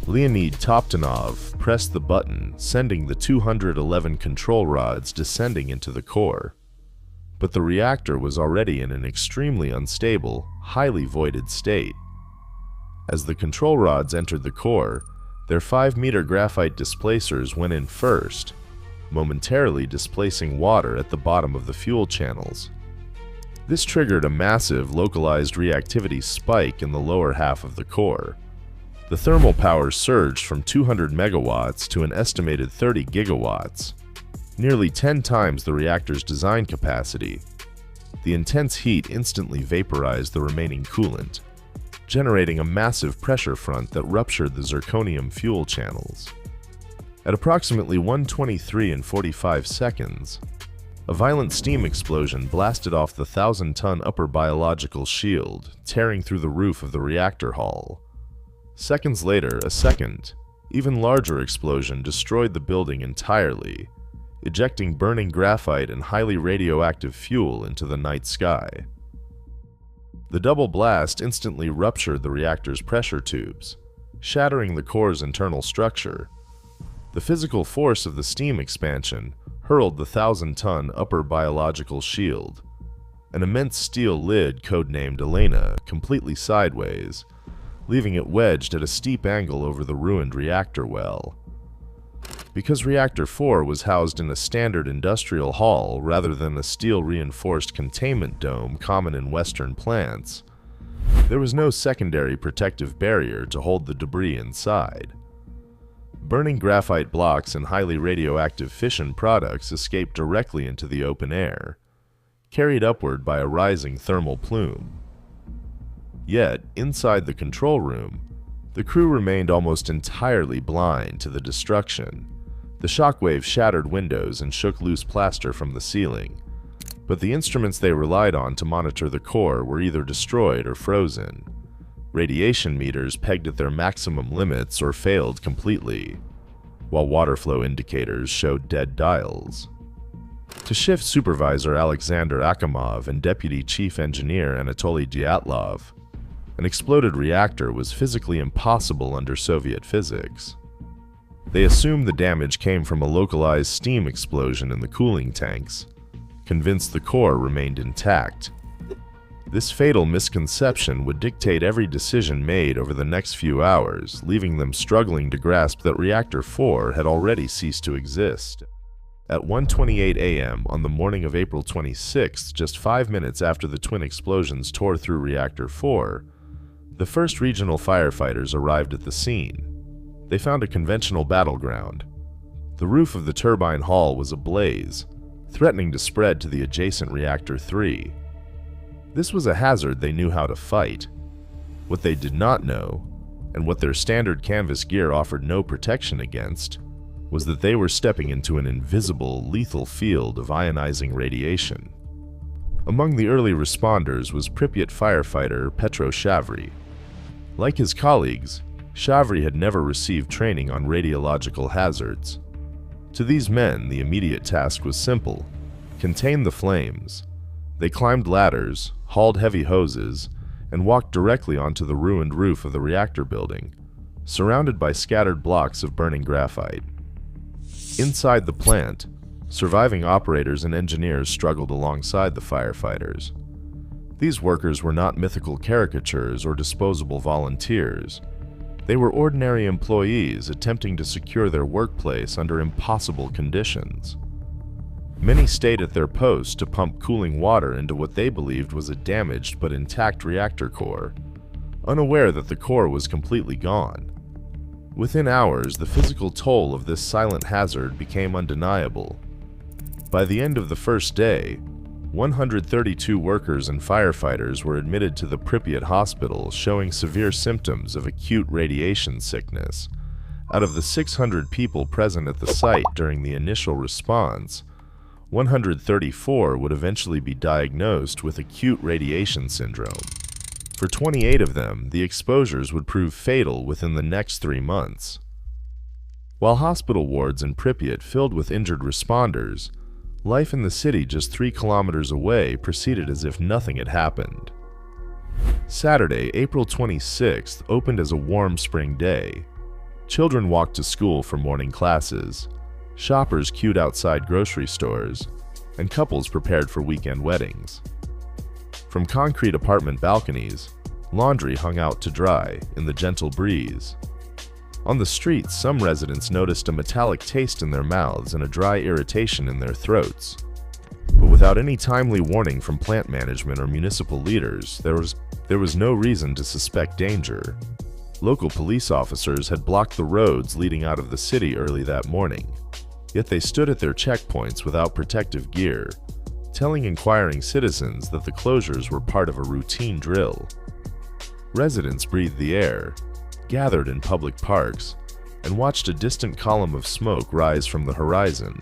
Leonid Toptanov pressed the button, sending the 211 control rods descending into the core. But the reactor was already in an extremely unstable, highly voided state. As the control rods entered the core, their 5-meter graphite displacers went in first, momentarily displacing water at the bottom of the fuel channels. This triggered a massive localized reactivity spike in the lower half of the core. The thermal power surged from 200 megawatts to an estimated 30 gigawatts, nearly 10 times the reactor's design capacity. The intense heat instantly vaporized the remaining coolant, generating a massive pressure front that ruptured the zirconium fuel channels. At approximately 1:23:45 seconds, a violent steam explosion blasted off the 1,000-ton upper biological shield, tearing through the roof of the reactor hull. Seconds later, a second, even larger explosion destroyed the building entirely, ejecting burning graphite and highly radioactive fuel into the night sky. The double blast instantly ruptured the reactor's pressure tubes, shattering the core's internal structure. The physical force of the steam expansion hurled the 1,000-ton upper biological shield, an immense steel lid codenamed Elena, completely sideways, leaving it wedged at a steep angle over the ruined reactor well. Because Reactor 4 was housed in a standard industrial hall rather than a steel-reinforced containment dome common in Western plants, there was no secondary protective barrier to hold the debris inside. Burning graphite blocks and highly radioactive fission products escaped directly into the open air, carried upward by a rising thermal plume. Yet, inside the control room, the crew remained almost entirely blind to the destruction. The shockwave shattered windows and shook loose plaster from the ceiling, but the instruments they relied on to monitor the core were either destroyed or frozen. Radiation meters pegged at their maximum limits or failed completely, while water flow indicators showed dead dials. To Shift Supervisor Alexander Akimov and Deputy Chief Engineer Anatoly Dyatlov, an exploded reactor was physically impossible under Soviet physics. They assumed the damage came from a localized steam explosion in the cooling tanks, convinced the core remained intact. This fatal misconception would dictate every decision made over the next few hours, leaving them struggling to grasp that Reactor 4 had already ceased to exist. At 1:28 a.m. on the morning of April 26, just 5 minutes after the twin explosions tore through Reactor 4, the first regional firefighters arrived at the scene. They found a conventional battleground. The roof of the turbine hall was ablaze, threatening to spread to the adjacent Reactor 3. This was a hazard they knew how to fight. What they did not know, and what their standard canvas gear offered no protection against, was that they were stepping into an invisible, lethal field of ionizing radiation. Among the early responders was Pripyat firefighter Petro Shavry. Like his colleagues, Shavry had never received training on radiological hazards. To these men, the immediate task was simple: contain the flames. They climbed ladders, hauled heavy hoses, and walked directly onto the ruined roof of the reactor building, surrounded by scattered blocks of burning graphite. Inside the plant, surviving operators and engineers struggled alongside the firefighters. These workers were not mythical caricatures or disposable volunteers. They were ordinary employees attempting to secure their workplace under impossible conditions. Many stayed at their posts to pump cooling water into what they believed was a damaged but intact reactor core, unaware that the core was completely gone. Within hours, the physical toll of this silent hazard became undeniable. By the end of the first day, 132 workers and firefighters were admitted to the Pripyat hospital showing severe symptoms of acute radiation sickness. Out of the 600 people present at the site during the initial response, 134 would eventually be diagnosed with acute radiation syndrome. For 28 of them, the exposures would prove fatal within the next 3 months. While hospital wards in Pripyat filled with injured responders, life in the city just 3 kilometers away proceeded as if nothing had happened. Saturday, April 26th, opened as a warm spring day. Children walked to school for morning classes, shoppers queued outside grocery stores, and couples prepared for weekend weddings. From concrete apartment balconies, laundry hung out to dry in the gentle breeze. On the streets, some residents noticed a metallic taste in their mouths and a dry irritation in their throats. But without any timely warning from plant management or municipal leaders, there was no reason to suspect danger. Local police officers had blocked the roads leading out of the city early that morning, yet they stood at their checkpoints without protective gear, telling inquiring citizens that the closures were part of a routine drill. Residents breathed the air, gathered in public parks, and watched a distant column of smoke rise from the horizon,